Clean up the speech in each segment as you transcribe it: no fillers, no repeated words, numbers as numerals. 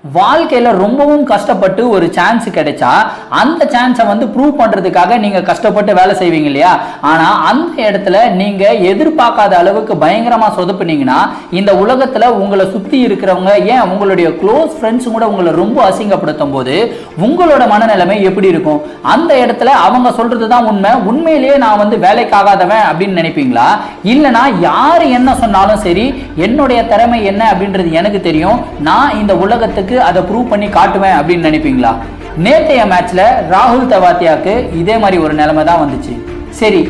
வாழ்க்கையில ரொம்பவும் கஷ்டப்பட்டு ஒரு சான்ஸ் கிடைச்சா அந்த சான்ஸை வந்து ப்ரூவ் பண்றதுக்காக நீங்க கஷ்டப்பட்டு வேலை செய்வீங்க இல்லையா? ஆனா அந்த இடத்துல நீங்க எதிர்பார்க்காத அளவுக்கு பயங்கரமா சொதப்புனீங்கன்னா இந்த உலகத்துல உங்களை சுத்தி இருக்கிறவங்க, ஏன் உங்களுடைய க்ளோஸ் ஃப்ரெண்ட்ஸ் கூட உங்களை ரொம்ப அசிங்கப்படுத்தும் போது உங்களோட மனநிலைமை எப்படி இருக்கும்? அந்த இடத்துல அவங்க சொல்றதுதான் உண்மை, உண்மையிலேயே நான் வந்து வேலைக்காகாதவன் அப்படின்னு நினைப்பீங்களா? இல்லைனா யாரு என்ன சொன்னாலும் சரி, என்னுடைய திறமை என்ன அப்படின்றது எனக்கு தெரியும், நான் இந்த உலகத்துக்கு அதை ப்ரூவ் பண்ணி காட்டுவேன் அப்படின்னு நினைப்பீங்களா? நேத்தைய மேட்ச்ல ராகுல் தெவாத்தியாக்கு இதே மாதிரி ஒரு நிலைமை தான் வந்துச்சு. சரி,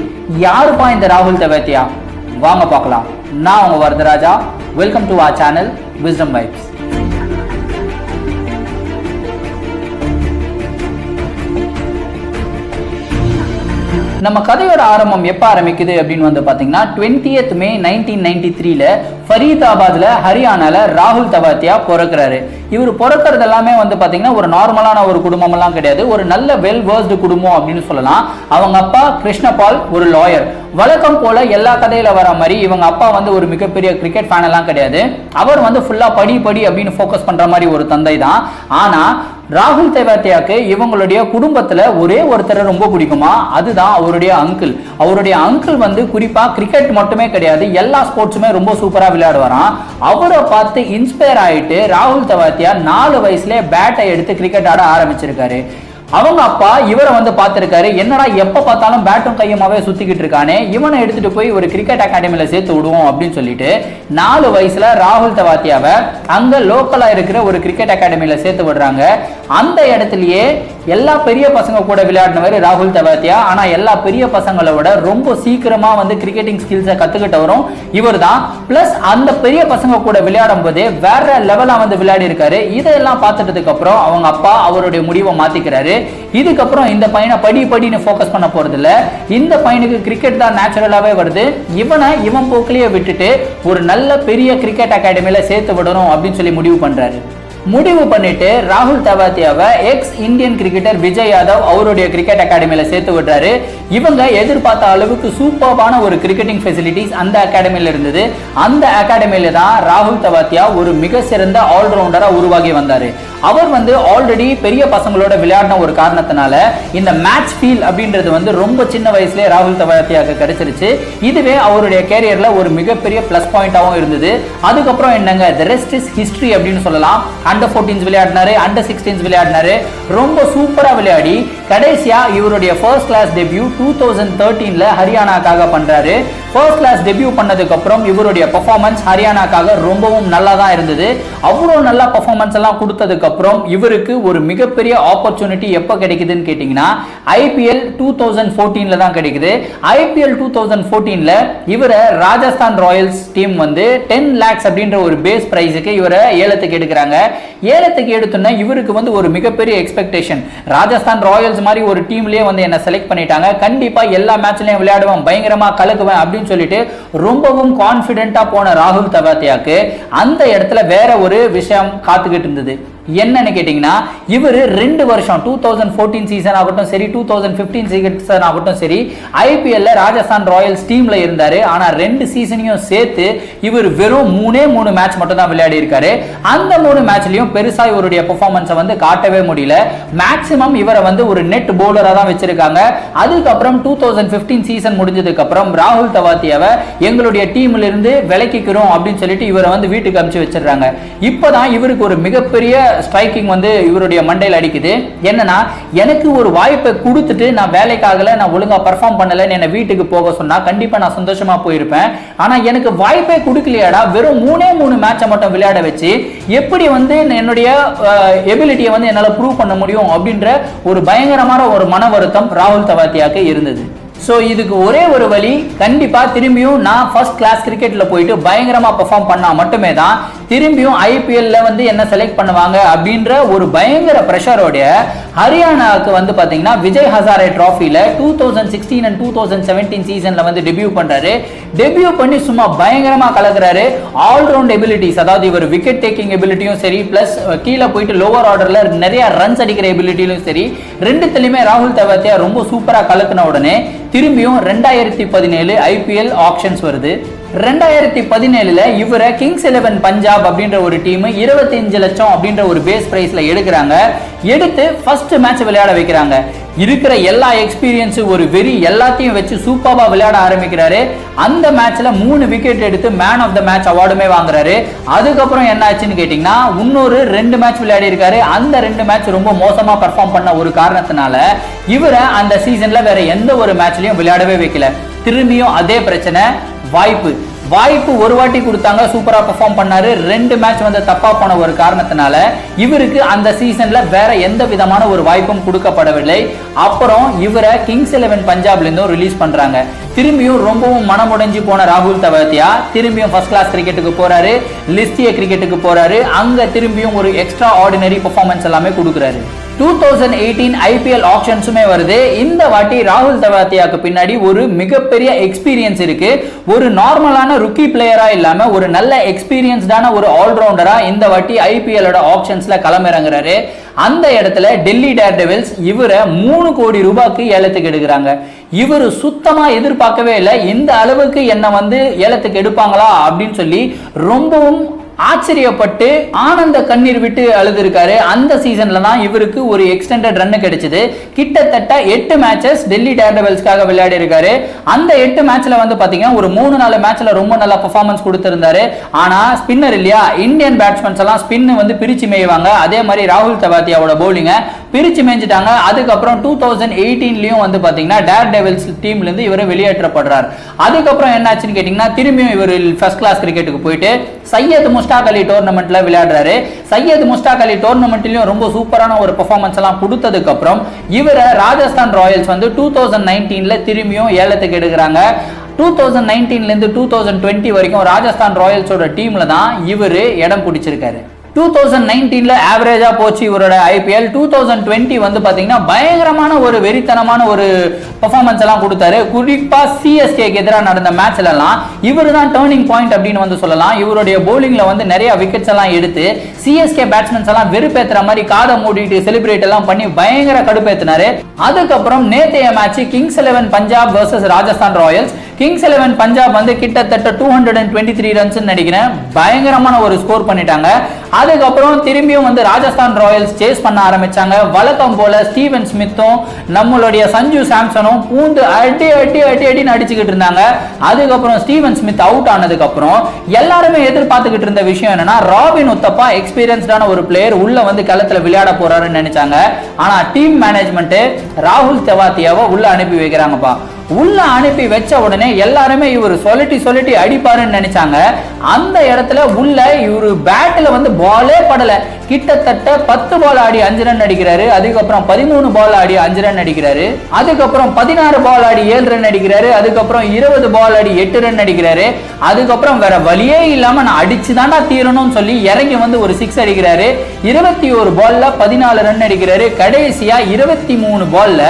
யாருப்பா இந்த ராகுல் தெவாத்தியா? வாங்க பார்க்கலாம். நான் உங்க Varadaraja. Welcome to our channel Wisdom Vibes. நம்ம கதையோட ஆரம்பம் எப்ப ஆரம்பிக்குது அப்படின்னு வந்து பாத்தீங்கன்னா 20th May 1993ல ஃபரீதாபாத்ல ஹரியானால ராகுல் தெவாத்தியா பிறக்கிறாரு. இவர் பிறக்கிறது எல்லாமே வந்து பாத்தீங்கன்னா ஒரு நார்மலான ஒரு குடும்பம் எல்லாம் கிடையாது, ஒரு நல்ல வெல் வேர்ஸ்டு குடும்பம் அப்படின்னு சொல்லலாம். அவங்க அப்பா கிருஷ்ணபால் ஒரு லாயர். வழக்கம் போல எல்லா கதையில வர மாதிரி இவங்க அப்பா வந்து ஒரு மிகப்பெரிய கிரிக்கெட் ஃபேன் எல்லாம் கிடையாது. அவர் வந்து ஃபுல்லா படி அப்படின்னு ஃபோக்கஸ் பண்ற மாதிரி ஒரு தந்தை தான். ஆனா ராகுல் தெவாத்தியாக்கு இவங்களுடைய குடும்பத்துல ஒரே ஒருத்தரை ரொம்ப பிடிக்குமா, அதுதான் அவருடைய அங்கிள். அவருடைய அங்கிள் வந்து குறிப்பா கிரிக்கெட் மட்டுமே கிடையாது, எல்லா ஸ்போர்ட்ஸுமே ரொம்ப சூப்பரா விளையாடுவாராம். அவரை பார்த்து இன்ஸ்பயர் ஆயிட்டு ராகுல் தெவாத்தியா 4 வயசுல பேட்டை எடுத்து கிரிக்கெட் ஆட ஆரம்பிச்சிருக்காரு. அவங்க அப்பா இவரை வந்து பார்த்திருக்காரு, என்னடா எப்ப பார்த்தாலும் பேட்டும் கையுமாவே சுத்திக்கிட்டு இருக்கானே, இவனை எடுத்துட்டு போய் ஒரு கிரிக்கெட் அகாடமியில சேர்த்து விடுவோம் அப்படின்னு சொல்லிட்டு 4 வயசுல ராகுல் தெவாத்தியாவை அங்க லோக்கலா இருக்கிற ஒரு கிரிக்கெட் அகாடமியில சேர்த்து விடுறாங்க. அந்த இடத்துலயே எல்லா பெரிய பசங்க கூட விளையாடினவர் ராகுல் தெவாத்தியா. ஆனா எல்லா பெரிய பசங்களோட ரொம்ப சீக்கிரமா வந்து கிரிக்கெட்டிங் ஸ்கில்ஸை கத்துக்கிட்டவரும் இவர் தான். பிளஸ் அந்த பெரிய பசங்க கூட விளையாடும் போதே வேற லெவலா வந்து விளையாடி இருக்காரு. இதெல்லாம் பார்த்துட்டதுக்கு அப்புறம் அவங்க அப்பா அவருடைய முடிவை மாத்திக்கிறாரு. இதுக்கப்புறம் இந்த பையனை படின்னு ஃபோக்கஸ் பண்ண போறது இல்ல, இந்த பையனுக்கு கிரிக்கெட் தான் நேச்சுரலாவே வருது, இவன் போக்கிலேயே விட்டுட்டு ஒரு நல்ல பெரிய கிரிக்கெட் அகாடமியில சேர்த்து விடணும் அப்படின்னு சொல்லி முடிவு பண்றாரு. முடிவு பண்ணிட்டு ராகுல் தெவாத்தியாவை ex Indian cricketer Vijay Yadav அவருடைய கிரிக்கெட் அகாடமியில சேர்த்து விடுறாரு. இவங்க எதிர்பார்த்த அளவுக்கு சூப்பர்பான ஒரு கிரிக்கெட்டிங் ஃபெசிலிட்டிஸ் அந்த அகாடமியில இருந்தது. அந்த அகாடமியில தான் ராகுல் தெவாத்தியா ஒரு மிக சிறந்த ஆல்ரவுண்டரா உருவாகி வந்தாரு. அவர் வந்து ஆல்ரெடி பெரிய பசங்களோட விளையாடின ஒரு காரணத்தினால இந்த மேட்ச் ஃபீல் அப்படின்றது வந்து ரொம்ப சின்ன வயசுலேயே ராகுல் தெவாத்தியாவுக்கு கிடைச்சிருச்சு. இதுவே அவருடைய கேரியர்ல ஒரு மிகப்பெரிய பிளஸ் பாயிண்டாகவும் இருந்தது. அதுக்கப்புறம் என்னங்க, தி ரெஸ்ட் இஸ் ஹிஸ்டரி அப்படின்னு சொல்லலாம். அண்டர் 14s விளையாடினாரு, அண்டர் 16s விளையாடினாரு, ரொம்ப சூப்பரா விளையாடி கடைசியா இவருடைய ஃபர்ஸ்ட் கிளாஸ் டெபியூ 2013ல ஹரியானாக்காக பண்றாரு. ஃபர்ஸ்ட் கிளாஸ் டெபியூ பண்ணதுக்கு அப்புறம் இவருடைய பெர்ஃபார்மன்ஸ் ஹரியானாக்காக ரொம்பவும் நல்லா தான் இருந்தது. அவ்வளோ நல்ல பெர்ஃபார்மன்ஸ் எல்லாம் கொடுத்ததுக்கு அப்புறம் இவருக்கு ஒரு மிகப்பெரிய ஆப்பர்ச்சுனிட்டி எப்ப கிடைக்குதுன்னு கேட்டீங்கன்னா IPL 2014ல தான் கிடைக்குது. IPL 2014ல இவரை ராஜஸ்தான் ராயல்ஸ் டீம் வந்து 10 lakhs அப்படின்ற ஒரு பேஸ் பிரைஸுக்கு இவரை ஏலத்துக்கு எடுக்கிறாங்க. ஏலத்துக்கு எடுத்தோன்னா இவருக்கு வந்து ஒரு மிகப்பெரிய எக்ஸ்பெக்டேஷன், ராஜஸ்தான் ராயல்ஸ் மாதிரி ஒரு டீம்லயே வந்து என்ன செலக்ட் பண்ணிட்டாங்க, கண்டிப்பா எல்லா மேட்ச்லயும் விளையாடுவேன், பயங்கரமா கலக்குவேன் அப்படின்னு சொல்லிட்டு ரொம்பவும் கான்பிடென்ட்டா போன ராகுல் தெவாத்தியாக்கு அந்த இடத்துல வேற ஒரு விஷயம் காத்துக்கிட்டு இருந்தது. என்னன்னு கேட்டீங்கன்னா, இவர் 2 வருஷம் 2014 சீசன் ஆகட்டும் சரி, 2015 சீசன் ஆகட்டும் சரி, IPL ராஜஸ்தான் ராயல்ஸ் டீம்ல இருந்தாரு. ஆனா 2 சீசனையும் சேர்த்து இவர் வெறும் 3 மேட்ச் மட்டும் தான் விளையாடி இருக்காரு. அந்த 3 மேட்ச்லயும் பெருசா இவருடைய பெர்ஃபார்மன்ஸை வந்து காட்டவே முடியல. மேக்ஸிமம் இவரை வந்து ஒரு நெட் பவுலரா தான் வச்சிருக்காங்க. அதுக்கப்புறம் 2015 சீசன் முடிஞ்சதுக்கு அப்புறம் ராகுல் தெவாத்தியாவை எங்களுடைய டீம்ல இருந்து விலக்கிக்கிறோம் அப்படின்னு சொல்லிட்டு இவரை வந்து வீட்டுக்கு அனுப்பிச்சு வச்சிருக்காங்க. இப்பதான் இவருக்கு ஒரு மிகப்பெரிய ஸ்ட்ரைக்கிங் வந்து இவருடைய மண்டையில் அடிக்குது. என்னன்னா, எனக்கு ஒரு வாய்ப்பை கொடுத்துட்டு நான் வேலைக்காகல, நான் ஒழுங்கா பெர்ஃபார்ம் பண்ணல, என்ன வீட்டுக்கு போக சொன்னா கண்டிப்பா நான் சந்தோஷமா போயிருப்பேன். ஆனா எனக்கு வாய்ப்பே கொடுக்கலையாடா, வெறும் 3 மேட்சை மட்டும் விளையாட வச்சு எப்படி வந்து என்னுடைய எபிலிட்டியை வந்து என்னால ப்ரூவ் பண்ண முடியும் அப்படின்ற ஒரு பயங்கரமான ஒரு மன வருத்தம் ராகுல் தெவாத்தியாக்கு இருந்தது. ஸோ இதுக்கு ஒரே ஒரு வழி, கண்டிப்பாக திரும்பியும் நான் ஃபர்ஸ்ட் கிளாஸ் கிரிக்கெட்டில் போயிட்டு பயங்கரமாக பெர்ஃபார்ம் பண்ணால் மட்டுமே தான் திரும்பியும் IPL வந்து என்ன செலக்ட் பண்ணுவாங்க அப்படின்ற ஒரு பயங்கர ப்ரெஷரோடைய ஹரியானாவுக்கு வந்து பார்த்தீங்கன்னா விஜய் ஹசாரே ட்ராஃபியில் 2016 and 2017 சீசனில் வந்து டெபியூ பண்ணுறாரு. டெபியூ பண்ணி சும்மா பயங்கரமாக கலக்குறாரு. ஆல்ரவுண்ட் எபிலிட்டிஸ், அதாவது இவர் விக்கெட் டேக்கிங் எபிலிட்டியும் சரி, பிளஸ் கீழே போயிட்டு லோவர் ஆர்டரில் நிறைய ரன்ஸ் அடிக்கிற எபிலிட்டியும் சரி, ரெண்டுத்துலையுமே ராகுல் தெவாத்தியா ரொம்ப சூப்பராக கலக்குன உடனே திரும்பியும் 2017 IPL ஆக்ஷன்ஸ் வருது. 2017 இவரை கிங்ஸ் 11 பஞ்சாப் அப்படின்ற ஒரு டீம் 25 லட்சம் அப்படின்ற ஒரு பேஸ் பிரைஸ்ல எடுக்கிறாங்க. எடுத்து ஃபர்ஸ்ட் மேட்ச் விளையாட வைக்கிறாங்க. இருக்கிற எல்லா எக்ஸ்பீரியன்ஸ் ஒரு வெறி எல்லாத்தையும் வச்சு சூப்பரா விளையாட ஆரம்பிக்கிறாரு. அந்த மேட்ச்ல 3 விக்கெட் எடுத்து மேன் ஆஃப் த மேட்ச் அவார்டுமே வாங்குறாரு. அதுக்கப்புறம் என்ன ஆச்சுன்னு கேட்டீங்கன்னா இன்னொரு 2 மேட்ச் விளையாடி இருக்காரு. அந்த 2 மேட்ச் ரொம்ப மோசமா பெர்ஃபார்ம் பண்ண ஒரு காரணத்தினால இவரை அந்த சீசன்ல வேற எந்த ஒரு மேட்ச்லயும் விளையாடவே வைக்கல. திரும்பியும் அதே பிரச்சனை. வாய்ப்பு ஒரு வாட்டி கொடுத்தாங்க, சூப்பரா பெர்ஃபார்ம் பண்ணாரு. 2 மேட்ச் வந்து தப்பா போன ஒரு காரணத்தினால இவருக்கு அந்த சீசன்ல வேற எந்த விதமான ஒரு வாய்ப்பும் கொடுக்கப்படவில்லை. அப்புறம் இவரை கிங்ஸ் 11 பஞ்சாப்ல இருந்தும் ரிலீஸ் பண்றாங்க. திரும்பியும் ரொம்பவும் மனமுடைஞ்சு போன ராகுல் தவாத்தியா திரும்பியும் ஃபர்ஸ்ட் கிளாஸ் கிரிக்கெட்டுக்கு போறாரு, லிஸ்டிய கிரிக்கெட்டுக்கு போறாரு. அங்க திரும்பியும் ஒரு எக்ஸ்ட்ரா ஆர்டினரி பெர்ஃபார்மன்ஸ் எல்லாமே கொடுக்குறாரு. 2018 IPL ஆக்ஷன்ஸுமே வருது. இந்த வாட்டி ராகுல் தவாத்தியாக்கு பின்னாடி ஒரு மிகப்பெரிய எக்ஸ்பீரியன்ஸ் இருக்கு. ஒரு நார்மலான ருக்கி பிளேயரா இல்லாம ஒரு நல்ல எக்ஸ்பீரியன்ஸ்டான ஒரு ஆல்ரவுண்டரா இந்த வாட்டி IPL களமிறங்குறாரு. களமிறங்குறாரு. அந்த இடத்துல டெல்லி டேர்டெவில்ஸ் இவரை 3 கோடி ரூபாய்க்கு ஏலத்துக்கு எடுக்கிறாங்க. இவர் சுத்தமா எதிர்பார்க்கவே இல்லை. இந்த அளவுக்கு என்ன வந்து ஏலத்துக்கு எடுப்பாங்களா அப்படின்னு சொல்லி ரொம்பவும் ஆச்சரியப்பட்டு ஆனந்த கண்ணீர் விட்டு அழுதுருக்காரு. அந்த சீசன்ல தான் இவருக்கு ஒரு எக்ஸ்டெண்டட் ரன் கிடைச்சது. கிட்டத்தட்ட 8 மேட்சஸ் டெல்லி டேர்டெவில்ஸ்க்காக விளையாடி இருக்காரு. அந்த 8 மேட்ச்ல வந்து பாத்தீங்கன்னா ஒரு 3-4 மேட்ச்ல ரொம்ப நல்ல பெர்ஃபார்மன்ஸ் கொடுத்திருந்தாரு. ஆனா ஸ்பின்னர் இல்லையா, இந்தியன் பேட்ஸ்மேன்ஸ் எல்லாம் ஸ்பின் வந்து பிரிச்சு மேய்வாங்க. அதே மாதிரி ராகுல் தவாத்தியாவோட பவுலிங்க பிரிச்சு மேய்ஞ்சிட்டாங்க. அதுக்கப்புறம் 2018லயும் வந்து பாத்தீங்கன்னா டேர்டெவில்ஸ் டீம்ல இருந்து இவரை வெளியேற்றப்படுறார். அதுக்கப்புறம் என்ன ஆச்சுன்னு கேட்டீங்கன்னா திரும்பியும் இவர் ஃபர்ஸ்ட் கிளாஸ் கிரிக்கெட்டுக்கு போயிட்டு சையத் முஸ்டாக் அலி டோர்னமெண்ட்ல விளையாடுறாரு. சையத் முஸ்டாக் அலி டோர்னமெண்ட்லயும் ரொம்ப சூப்பரான ஒரு பெர்ஃபார்மன்ஸ் எல்லாம் கொடுத்ததுக்கு அப்புறம் இவரை ராஜஸ்தான் ராயல்ஸ் வந்து 2019ல திரும்பியும் ஏலத்துக்கு எடுக்கிறாங்க. 2019ல இருந்து 2020 வரைக்கும் ராஜஸ்தான் ராயல்ஸோட டீம்ல தான் இவரு இடம் பிடிச்சிருக்காரு. 2019ல ஆவரேஜா போச்சு இவரோட IPL. 2020 வந்து பாத்தீங்கன்னா பயங்கரமான ஒரு வெறித்தனமான ஒரு பெர்ஃபார்மன்ஸ் எல்லாம் கொடுத்தாரு. குறிப்பா CSKக்கு எதிராக நடந்த மேட்ச்ல எல்லாம் இவர் தான் டர்னிங் பாயிண்ட் அப்படின்னு வந்து சொல்லலாம். இவருடைய பவுலிங்ல வந்து நிறைய விக்கெட்ஸ் எல்லாம் எடுத்து CSK பேட்ஸ்மேன்ஸ் எல்லாம் வெறுப்பேத்துற மாதிரி காதை மூடிட்டு செலிப்ரேட் எல்லாம் பண்ணி பயங்கர கடுப்பேத்தினாரு. அதுக்கப்புறம் நேத்தைய match Kings 11 Punjab versus Rajasthan Royals. Kings 11 Punjab வந்து கிட்டத்தட்ட 223 ரன்ஸ் நினைக்கிறேன் பயங்கரமான ஒரு ஸ்கோர் பண்ணிட்டாங்க. அதுக்கப்புறம் திரும்பியும் வந்து ராஜஸ்தான் ராயல்ஸ் சேஸ் பண்ண ஆரம்பிச்சாங்க. வழக்கம் போல ஸ்டீவன் ஸ்மித்தும் நம்மளுடைய சஞ்சு சாம்சனும் பூந்து அடின்னு அடிச்சுக்கிட்டு இருந்தாங்க. அதுக்கப்புறம் ஸ்டீவன் ஸ்மித் அவுட் ஆனதுக்கு அப்புறம் எல்லாருமே எதிர்பார்த்துக்கிட்டு இருந்த விஷயம் என்னன்னா ராபின் உத்தப்பா எக்ஸ்பீரியன்ஸ்டான ஒரு பிளேயர் உள்ள வந்து களத்துல விளையாட போறாருன்னு நினைச்சாங்க. ஆனா டீம் மேனேஜ்மெண்ட் ராகுல் தெவாத்தியாவை உள்ள அனுப்பி வைக்கிறாங்கப்பா. உள்ள அனுப்பி வச்ச உடனே எல்லாருமே இவர் சொல்லி அடிப்பாருன்னு நினைச்சாங்க. அந்த இடத்துல உள்ள இவரு பேட்ல வந்து பாலே படல. கிட்டத்தட்ட 10 பால் ஆடி 5 ரன் அடிக்கிறாரு. அதுக்கப்புறம் 13 பால் ஆடி 5 ரன் அடிக்கிறாரு. அதுக்கப்புறம் 16 பால் ஆடி 7 ரன் அடிக்கிறாரு. அதுக்கப்புறம் 20 பால் ஆடி 8 ரன் அடிக்கிறாரு. அதுக்கப்புறம் வேற வழியே இல்லாம நான் அடிச்சுதான்டா தீரணும்னு சொல்லி இறங்கி வந்து ஒரு 6 அடிக்கிறாரு. 21 பால்ல 14 ரன் அடிக்கிறாரு. கடைசியா 23 பால்ல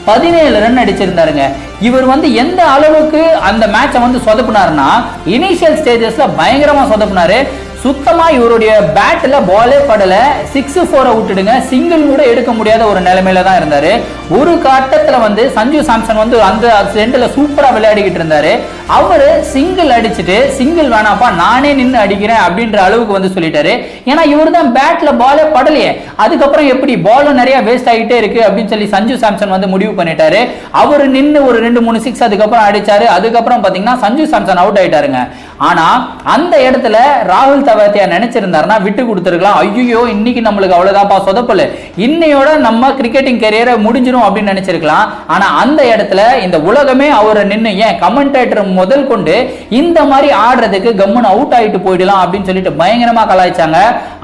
17 ரன் அடிச்சிருந்தாருங்க. இவர் வந்து எந்த அளவுக்கு அந்த மேட்சை வந்து சொதப்புனாருன்னா இனிஷியல் ஸ்டேஜஸ்ல பயங்கரமா சொதப்புனாரு. சுத்தமா இவருடைய பேட்ல பாலே படல. 6-4 விட்டுடுங்க, சிங்கிள் கூட எடுக்க முடியாத ஒரு நிலைமையில தான் இருந்தாரு. ஒரு கட்டத்துல வந்து சஞ்சு சாம்சன் வந்து அந்த சென்டர்ல சூப்பரா விளையாடிக்கிட்டு இருந்தாரு. அவரு சிங்கிள் அடிச்சுட்டு சிங்கிள் வேணாப்பா நானே நின்று அடிக்கிறேன் அப்படின்ற அளவுக்கு வந்து சொல்லிட்டாரு. ஏன்னா இவரு தான் பேட்ல பாலே படலையே. அதுக்கப்புறம் எப்படி பாலும் நிறைய வேஸ்ட் ஆகிட்டே இருக்கு அப்படின்னு சொல்லி சஞ்சு சாம்சன் வந்து முடிவு பண்ணிட்டாரு. அவரு நின்று ஒரு 2-3 6 அதுக்கப்புறம் அடிச்சாரு. அதுக்கப்புறம் பாத்தீங்கன்னா சஞ்சு சாம்சன் அவுட் ஆயிட்டாருங்க. ஆனா அந்த இடத்துல ராகுல் தவாத்தியா நினைச்சிருந்தாருன்னா விட்டு கொடுத்துருக்கலாம். ஐயோ இன்னைக்கு நம்மளுக்கு அவ்வளவுதான்ப்பா சொதப்பல, இன்னையோட நம்ம கிரிக்கெட்டிங் கரியரை முடிஞ்சிடும் அப்படின்னு நினைச்சிருக்கலாம். ஆனா அந்த இடத்துல இந்த உலகமே அவரை நின்று ஏன் கமெண்டேட்டர் முதல் கொண்டு இந்த மாதிரி ஆடுறதுக்கு கம்முன்னு அவுட் ஆயிட்டு போயிடலாம் அப்படின்னு சொல்லிட்டு பயங்கரமா கலாய்ச்சாங்க.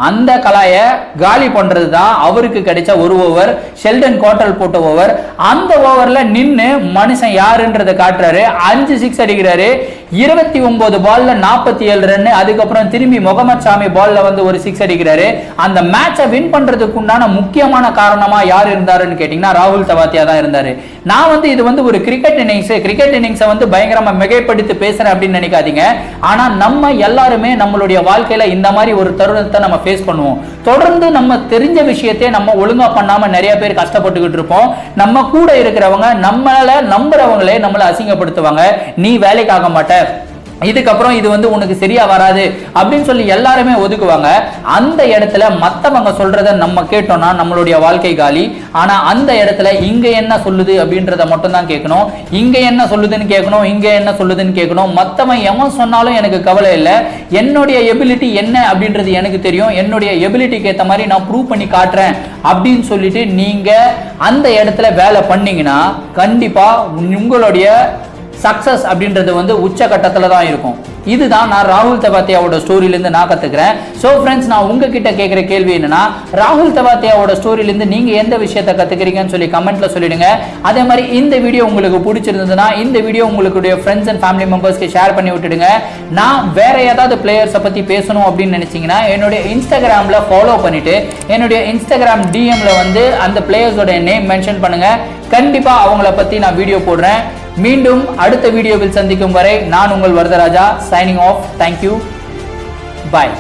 அந்த கலாய காலி பண்றது தான் அவருக்கு கிடைச்ச ஒரு ஓவர், ஷெல்டன் கோட்டல் போட்ட ஓவர். அந்த ஓவர்ல நின்று மனுஷன் யாருன்றதை காட்டுறாரு. 5 6 அடிக்கிறாரு. 29 பால்ல 47 ரன். அதுக்கப்புறம் திரும்பி முகமது ஷாமி பால்ல வந்து ஒரு 6 அடிக்கிறாரு. அந்த மேட்சை வின் பண்றதுக்கு உண்டான முக்கியமான காரணமா யார் இருந்தாருன்னு கேட்டீங்கன்னா ராகுல் தவாத்தியா தான் இருந்தாரு. நான் வந்து இது வந்து ஒரு கிரிக்கெட் இன்னிங்ஸை வந்து பயங்கரமா மிகைப்படுத்தி பேசுறேன் அப்படின்னு நினைக்காதீங்க. ஆனா நம்ம எல்லாருமே நம்மளுடைய வாழ்க்கையில இந்த மாதிரி ஒரு தருணத்தை நம்ம ஃபேஸ் பண்ணுவோம். தொடர்ந்து நம்ம தெரிஞ்ச விஷயத்தை நம்ம ஒழுங்கா பண்ணாம நிறைய பேர் கஷ்டப்பட்டுக்கிட்டு இருப்போம். நம்ம கூட இருக்கிறவங்க நம்மளால நம்புறவங்களே நம்மளை அசிங்கப்படுத்துவாங்க. நீ வேலைக்கு ஆக மாட்ட, இதுக்கப்புறம் இது வந்து உனக்கு சரியா வராது அப்படின்னு சொல்லி எல்லாருமே ஒதுக்குவாங்க. அந்த இடத்துல மத்தவங்க சொல்றத நம்ம கேட்டோம்னா நம்மளுடைய வாழ்க்கை காலி. ஆனா அந்த இடத்துல இங்க என்ன சொல்லுது அப்படின்றத மட்டும் தான் கேட்கணும். இங்க என்ன சொல்லுதுன்னு கேட்கணும், இங்க என்ன சொல்லுதுன்னு கேட்கணும். மத்தவன் எவன் சொன்னாலும் எனக்கு கவலை இல்லை. என்னுடைய எபிலிட்டி என்ன அப்படின்றது எனக்கு தெரியும். என்னுடைய எபிலிட்டிக்கு ஏற்ற மாதிரி நான் ப்ரூவ் பண்ணி காட்டுறேன் அப்படின்னு சொல்லிட்டு நீங்க அந்த இடத்துல வேலை பண்ணீங்கன்னா கண்டிப்பா உங்களுடைய சக்சஸ் அப்படின்றது வந்து உச்சகட்டத்துல தான் இருக்கும். இதுதான் நான் ராகுல் தெவாத்தியாவோட ஸ்டோரியிலிருந்து நான் கத்துக்கிறேன். ஸோ ஃப்ரெண்ட்ஸ், நான் உங்ககிட்ட கேட்குற கேள்வி என்னன்னா, ராகுல் தெவாத்தியாவோட ஸ்டோரியிலிருந்து நீங்க எந்த விஷயத்தை கத்துக்கிறீங்கன்னு சொல்லி கமெண்ட்ல சொல்லிடுங்க. அதே மாதிரி இந்த வீடியோ உங்களுக்கு பிடிச்சிருந்ததுன்னா இந்த வீடியோ உங்களுடைய ஃப்ரெண்ட்ஸ் அண்ட் ஃபேமிலி மெம்பர்ஸ்க்கு ஷேர் பண்ணி விட்டுடுங்க. நான் வேற ஏதாவது பிளேயர்ஸை பத்தி பேசணும் அப்படின்னு நினைச்சீங்கன்னா என்னுடைய இன்ஸ்டாகிராம்ல ஃபாலோ பண்ணிட்டு என்னுடைய இன்ஸ்டாகிராம் டிஎம்ல வந்து அந்த பிளேயர்ஸோட நேம் மென்ஷன் பண்ணுங்க. கண்டிப்பா அவங்கள பத்தி நான் வீடியோ போடுறேன். மீண்டும் அடுத்த வீடியோவில் சந்திக்கும் வரை நான் உங்கள் வரதராஜா, சைனிங் ஆஃப். தேங்க்யூ, பாய்.